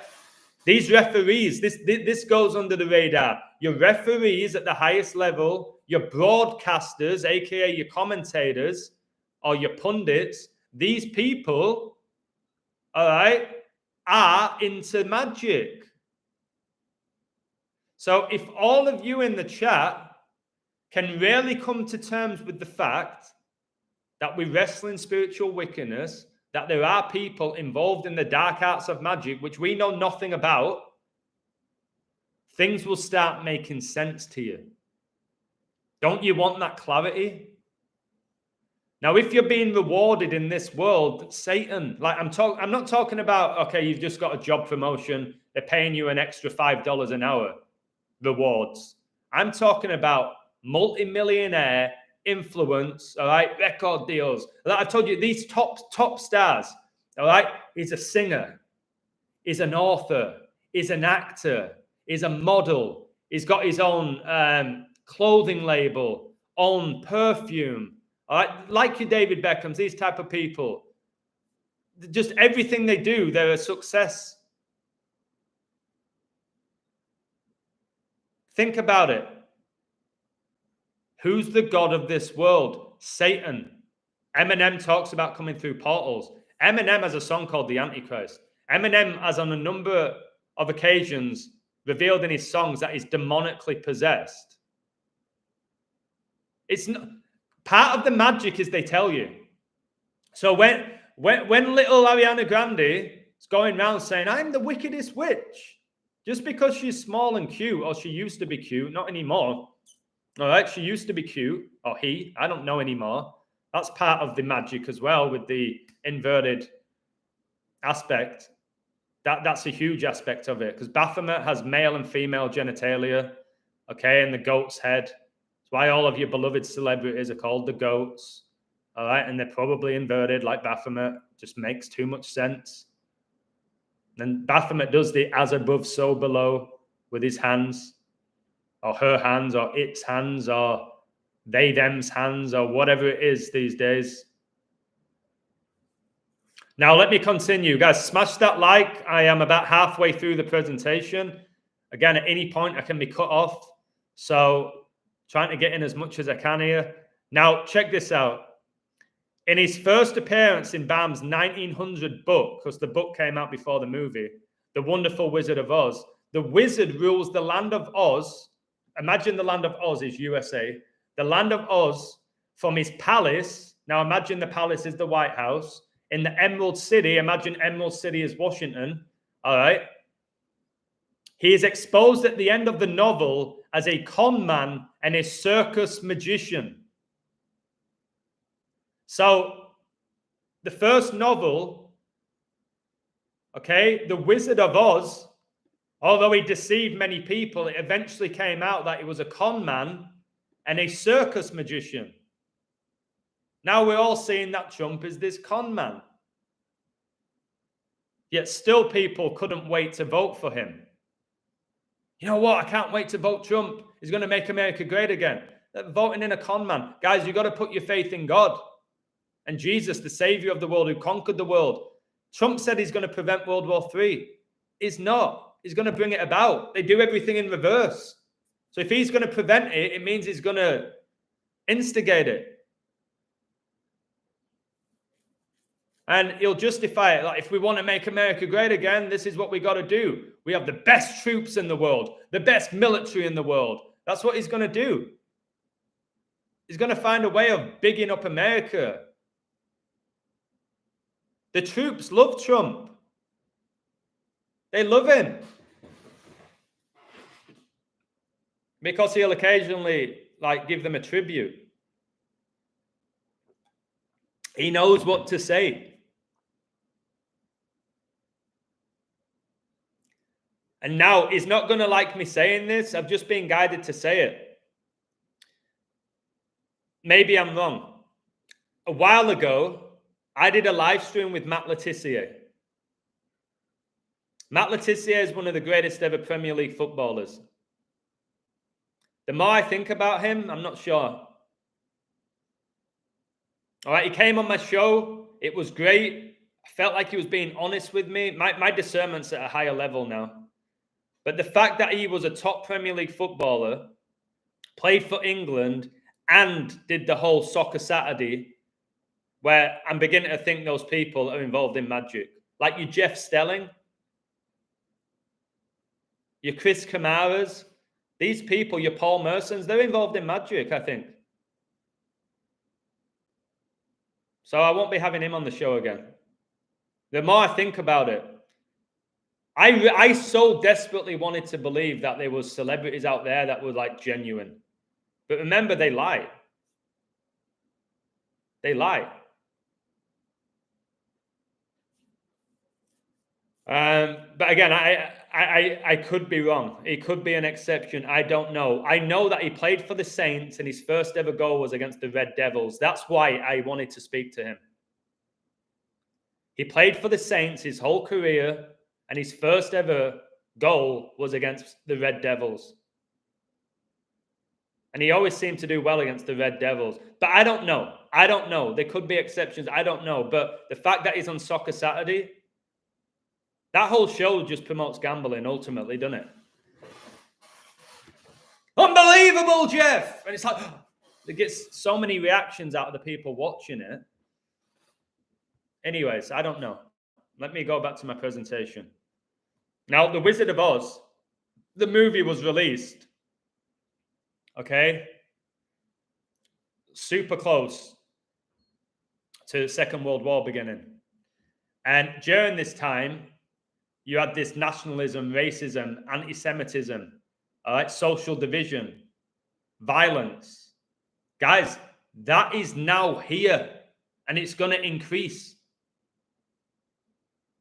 Speaker 1: These referees, this goes under the radar. Your referees at the highest level, your broadcasters, aka your commentators or your pundits, these people, all right, are into magic. So if all of you in the chat can really come to terms with the fact that we wrestle in spiritual wickedness, that there are people involved in the dark arts of magic, which we know nothing about, things will start making sense to you. Don't you want that clarity? Now, if you're being rewarded in this world, Satan, like I'm not talking about, okay, you've just got a job promotion, they're paying you an extra $5 an hour rewards. I'm talking about multi-millionaire influence, all right, record deals. Like I've told you, these top stars, all right, he's a singer, he's an author, he's an actor, he's a model, he's got his own clothing label, own perfume, all right, like your David Beckhams, these type of people. Just everything they do, they're a success. Think about it. Who's the god of this world? Satan. Eminem talks about coming through portals. Eminem has a song called The Antichrist. Eminem has on a number of occasions revealed in his songs that he's demonically possessed. It's not, part of the magic is they tell you. So when little Ariana Grande is going around saying, I'm the wickedest witch, just because she's small and cute, or she used to be cute, not anymore, All right, she used to be cute, or he, I don't know anymore. That's part of the magic as well with the inverted aspect. That's a huge aspect of it, because Baphomet has male and female genitalia, okay, and the goat's head. That's why all of your beloved celebrities are called the goats, all right, and they're probably inverted like Baphomet. Just makes too much sense. And Baphomet does the as above, so below with his hands, or her hands, or its hands, or they, them's hands, or whatever it is these days. Now, let me continue. Guys, smash that like. I am about halfway through the presentation. Again, at any point, I can be cut off. So, trying to get in as much as I can here. Now, check this out. In his first appearance in Bam's 1900 book, because the book came out before the movie, The Wonderful Wizard of Oz, the wizard rules the land of Oz. Imagine the land of Oz is USA. The land of Oz from his palace. Now, imagine the palace is the White House. In the Emerald City, imagine Emerald City is Washington, all right? He is exposed at the end of the novel as a con man and a circus magician. So, the first novel, okay, The Wizard of Oz, although he deceived many people, it eventually came out that he was a con man and a circus magician. Now we're all seeing that Trump is this con man. Yet still people couldn't wait to vote for him. You know what? I can't wait to vote Trump. He's going to make America great again. They're voting in a con man. Guys, you've got to put your faith in God and Jesus, the Savior of the world who conquered the world. Trump said he's going to prevent World War III. He's not. He's going to bring it about. They do everything in reverse. So if he's going to prevent it, it means he's going to instigate it. And he'll justify it. Like, if we want to make America great again, this is what we got to do. We have the best troops in the world, the best military in the world. That's what he's going to do. He's going to find a way of bigging up America. The troops love Trump. They love him. Because he'll occasionally, give them a tribute. He knows what to say. And now, he's not going to like me saying this. I've just been guided to say it. Maybe I'm wrong. A while ago, I did a live stream with Matt Letizia. Matt Letizia is one of the greatest ever Premier League footballers. The more I think about him, I'm not sure. All right, he came on my show. It was great. I felt like he was being honest with me. My discernment's at a higher level now. But the fact that he was a top Premier League footballer, played for England, and did the whole Soccer Saturday, where I'm beginning to think those people are involved in magic. Like your Jeff Stelling, your Chris Kamaras, these people, your Paul Mersons, they're involved in magic, I think. So I won't be having him on the show again. The more I think about it, I so desperately wanted to believe that there was celebrities out there that were genuine. But remember, they lie. They lie. But again, I could be wrong. He could be an exception. I don't know. I know that he played for the Saints and his first ever goal was against the Red Devils. That's why I wanted to speak to him. He played for the Saints his whole career and his first ever goal was against the Red Devils. And he always seemed to do well against the Red Devils. But I don't know. I don't know. There could be exceptions. I don't know. But the fact that he's on Soccer Saturday, that whole show just promotes gambling ultimately, doesn't it? Unbelievable, Jeff! And it's it gets so many reactions out of the people watching it. Anyways, I don't know. Let me go back to my presentation. Now, The Wizard of Oz, the movie was released. Okay? Super close to the Second World War beginning. And during this time, you had this nationalism, racism, anti-Semitism, all right, social division. violence. Guys, that is now here, and it's going to increase.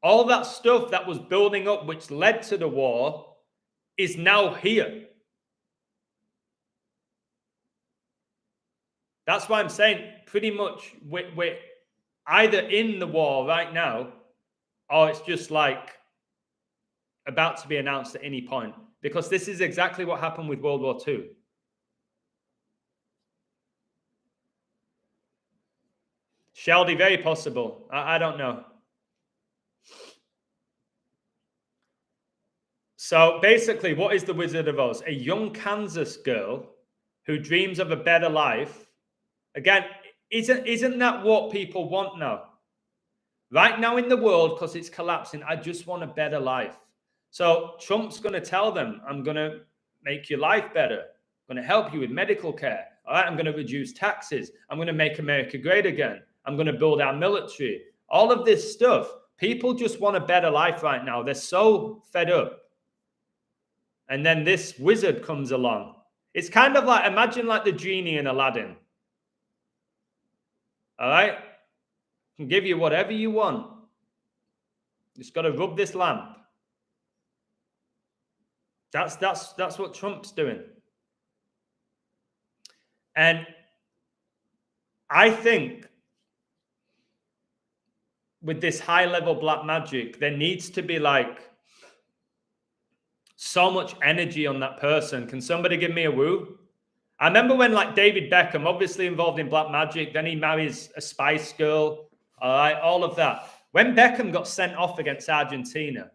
Speaker 1: All that stuff that was building up, which led to the war, is now here. That's why I'm saying pretty much we're either in the war right now, or it's just like about to be announced at any point. Because this is exactly what happened with World War II. Shelby, very possible. I don't know. So basically, what is the Wizard of Oz? A young Kansas girl who dreams of a better life. Again, isn't that what people want now? Right now in the world, because it's collapsing, I just want a better life. So Trump's going to tell them, I'm going to make your life better. I'm going to help you with medical care. All right, I'm going to reduce taxes. I'm going to make America great again. I'm going to build our military. All of this stuff. People just want a better life right now. They're so fed up. And then this wizard comes along. It's kind of like, imagine like the genie in Aladdin. All right? Can give you whatever you want. Just got to rub this lamp. That's what Trump's doing. And I think with this high-level black magic, there needs to be like so much energy on that person. Can somebody give me a woo? I remember when like David Beckham, obviously involved in black magic, then he marries a Spice Girl, all right, all of that. When Beckham got sent off against Argentina,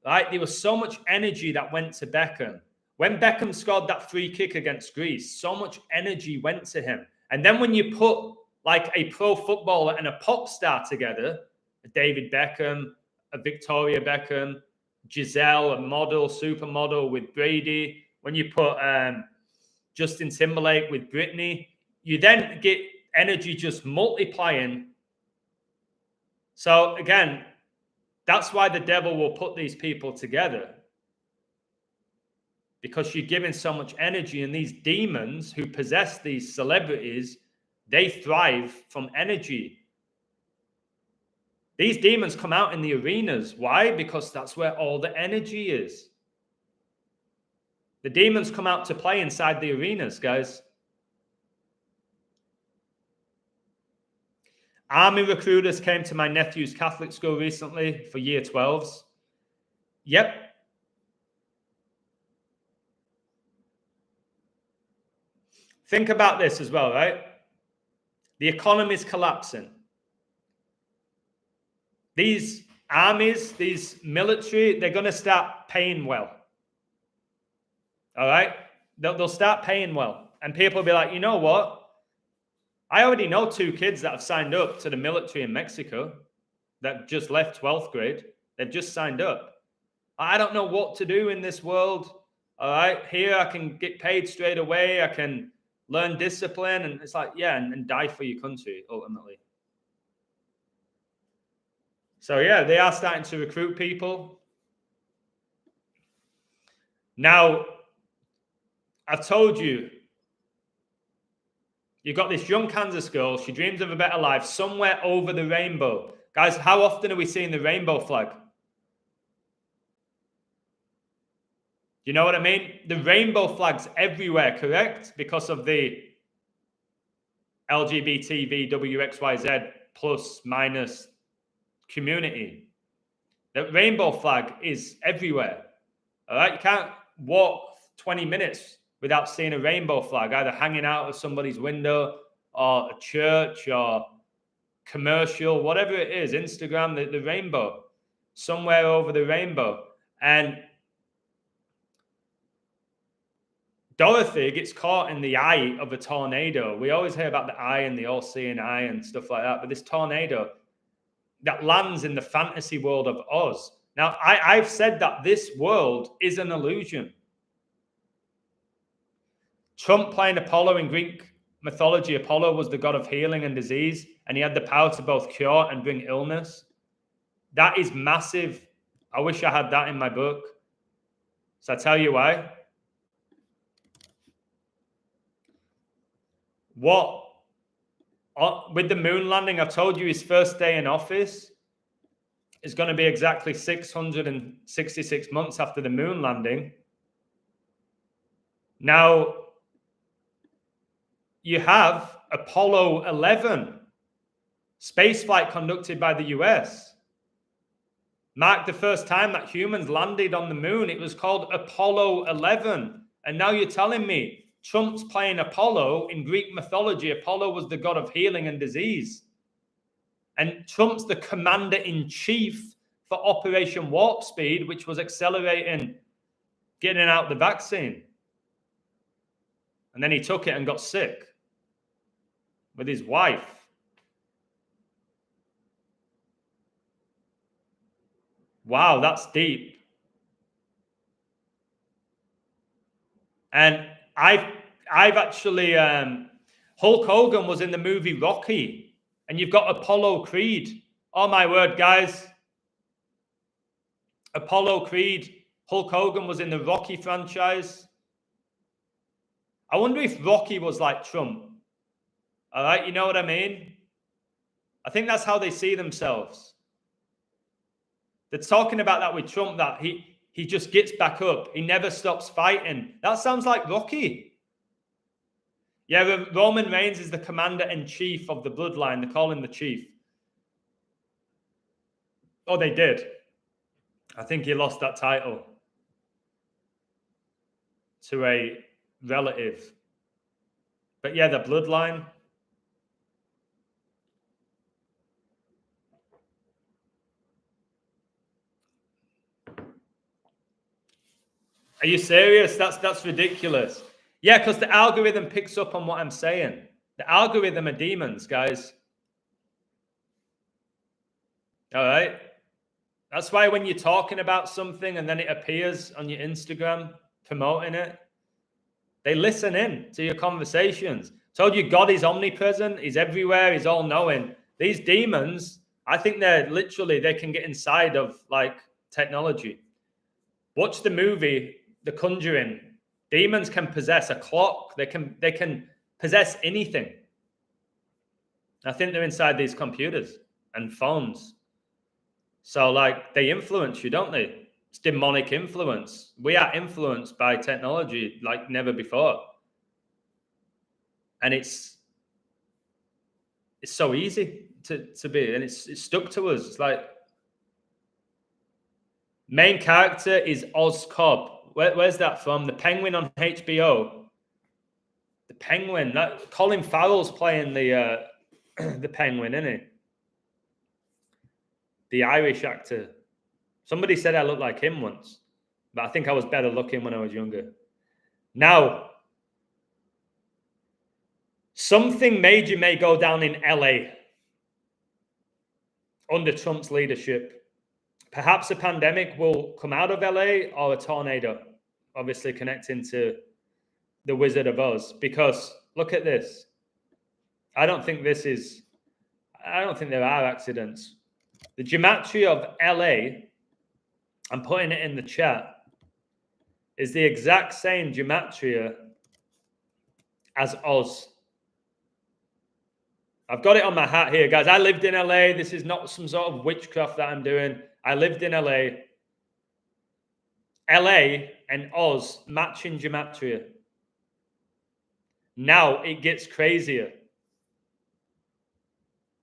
Speaker 1: right, there was so much energy that went to Beckham. When Beckham scored that free kick against Greece, so much energy went to him. And then when you put like a pro footballer and a pop star together, a David Beckham, a Victoria Beckham, Giselle, a model, supermodel with Brady, when you put Justin Timberlake with Britney, you then get energy just multiplying. So again, that's why the devil will put these people together. Because you're giving so much energy, and these demons who possess these celebrities, they thrive from energy. These demons come out in the arenas. Why? Because that's where all the energy is. The demons come out to play inside the arenas, guys. Army recruiters came to my nephew's Catholic school recently for year 12s. Yep. Think about this as well, right? The economy is collapsing. These armies, these military, they're going to start paying well. All right? They'll start paying well. And people will be like, you know what? I already know 2 kids that have signed up to the military in Mexico that just left 12th grade. They've just signed up. I don't know what to do in this world. All right? Here I can get paid straight away. I can learn discipline. And it's like, yeah, and die for your country, ultimately. So, yeah, they are starting to recruit people. Now, I've told you, you've got this young Kansas girl. She dreams of a better life somewhere over the rainbow. Guys, how often are we seeing the rainbow flag? You know what I mean? The rainbow flag's everywhere, correct? Because of the LGBT, WXYZ plus minus community. The rainbow flag is everywhere. All right? You can't walk 20 minutes without seeing a rainbow flag, either hanging out of somebody's window or a church or commercial, whatever it is, Instagram, the rainbow, somewhere over the rainbow. And Dorothy gets caught in the eye of a tornado. We always hear about the eye and the all-seeing eye and stuff like that, but this tornado that lands in the fantasy world of Oz. Now, I've said that this world is an illusion. Trump playing Apollo in Greek mythology. Apollo was the god of healing and disease, and he had the power to both cure and bring illness. That is massive. I wish I had that in my book. So I tell you why. What? With the moon landing, I told you his first day in office is going to be exactly 666 months after the moon landing. Now, you have Apollo 11, spaceflight conducted by the US. Marked the first time that humans landed on the moon. It was called Apollo 11. And now you're telling me Trump's playing Apollo. In Greek mythology, Apollo was the god of healing and disease. And Trump's the commander-in-chief for Operation Warp Speed, which was accelerating getting out the vaccine. And then he took it and got sick with his wife. Wow, that's deep. And I've actually Hulk Hogan was in the movie Rocky, and you've got Apollo Creed. Oh my word, guys. Apollo Creed, Hulk Hogan was in the Rocky franchise. I wonder if Rocky was like Trump. All right, you know what I mean? I think that's how they see themselves. They're talking about that with Trump, that he just gets back up. He never stops fighting. That sounds like Rocky. Yeah, Roman Reigns is the commander-in-chief of the bloodline. They call him the chief. Oh, they did. I think he lost that title to a relative. But yeah, the bloodline. Are you serious? That's ridiculous. Yeah, because the algorithm picks up on what I'm saying. The algorithm are demons, guys. All right? That's why when you're talking about something and then it appears on your Instagram promoting it, they listen in to your conversations. Told you God is omnipresent. He's everywhere. He's all-knowing. These demons, I think they can get inside of like technology. Watch the movie The Conjuring. Demons can possess a clock. They can possess anything. I think they're inside these computers and phones. So like they influence you, don't they? It's demonic influence. We are influenced by technology like never before. And it's so easy to be, and it's stuck to us. It's like main character is Oz Cobb. Where's that from? The Penguin on HBO. The Penguin. Colin Farrell's playing the Penguin, isn't he? The Irish actor. Somebody said I looked like him once, but I think I was better looking when I was younger. Now, something major may go down in LA under Trump's leadership. Perhaps a pandemic will come out of LA or a tornado, obviously connecting to the Wizard of Oz. Because look at this. I don't think there are accidents. The gematria of LA, I'm putting it in the chat, is the exact same gematria as Oz. I've got it on my hat here, guys. I lived in LA. This is not some sort of witchcraft that I'm doing. I lived in LA. LA and Oz matching gematria. Now it gets crazier.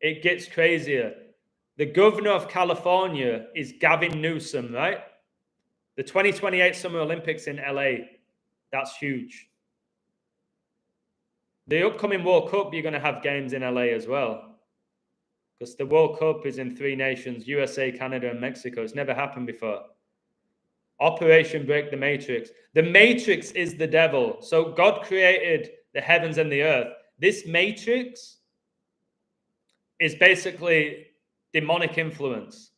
Speaker 1: It gets crazier. The governor of California is Gavin Newsom, right? The 2028 Summer Olympics in LA. That's huge. The upcoming World Cup, you're going to have games in LA as well. Because the World Cup is in 3 nations, USA, Canada, and Mexico. It's never happened before. Operation Break the Matrix. The Matrix is the devil. So God created the heavens and the earth. This Matrix is basically demonic influence.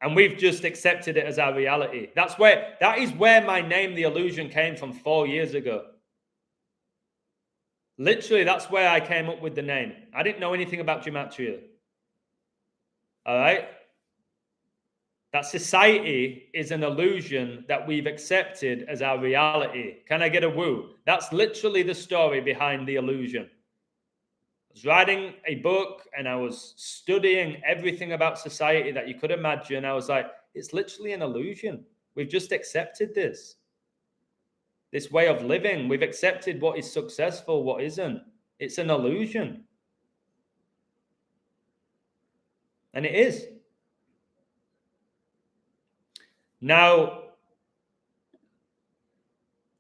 Speaker 1: And we've just accepted it as our reality. That is where my name, The Illusion, came from 4 years ago. Literally, that's where I came up with the name. I didn't know anything about gematria. All right? that society is an illusion that we've accepted as our reality. Can I get a woo? That's literally the story behind the illusion. I was writing a book and I was studying everything about society that you could imagine. I was like, it's literally an illusion. We've just accepted this way of living. We've accepted what is successful, what isn't. It's an illusion. And it is. Now,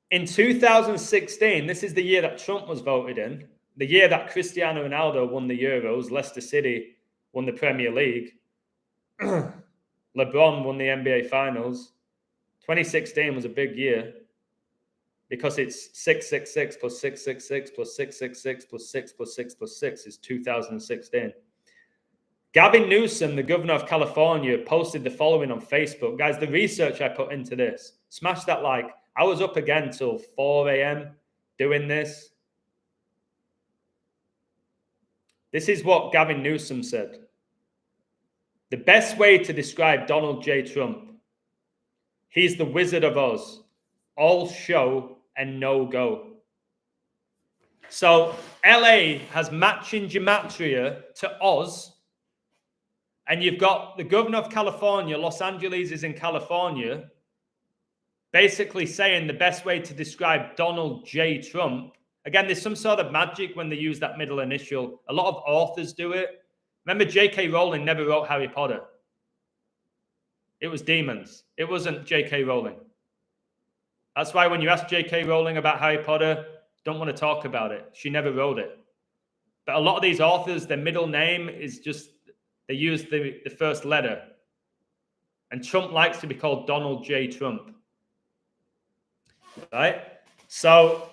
Speaker 1: in 2016, this is the year that Trump was voted in, the year that Cristiano Ronaldo won the Euros, Leicester City won the Premier League, LeBron won the NBA Finals. 2016 was a big year because it's 666 plus 666 plus 666 plus 6 plus 6 plus 6 is 2016. Gavin Newsom, the governor of California, posted the following on Facebook. Guys, the research I put into this, smash that like. I was up again till 4 a.m. doing this. This is what Gavin Newsom said. The best way to describe Donald J. Trump, he's the Wizard of Oz, all show and no go. So LA has matching gematria to Oz. And you've got the governor of California, Los Angeles is in California, basically saying the best way to describe Donald J. Trump. Again, there's some sort of magic when they use that middle initial. A lot of authors do it. Remember, J.K. Rowling never wrote Harry Potter. It was demons. It wasn't J.K. Rowling. That's why when you ask J.K. Rowling about Harry Potter, don't want to talk about it. She never wrote it. But a lot of these authors, their middle name is just, they use the first letter. And Trump likes to be called Donald J. Trump. Right? So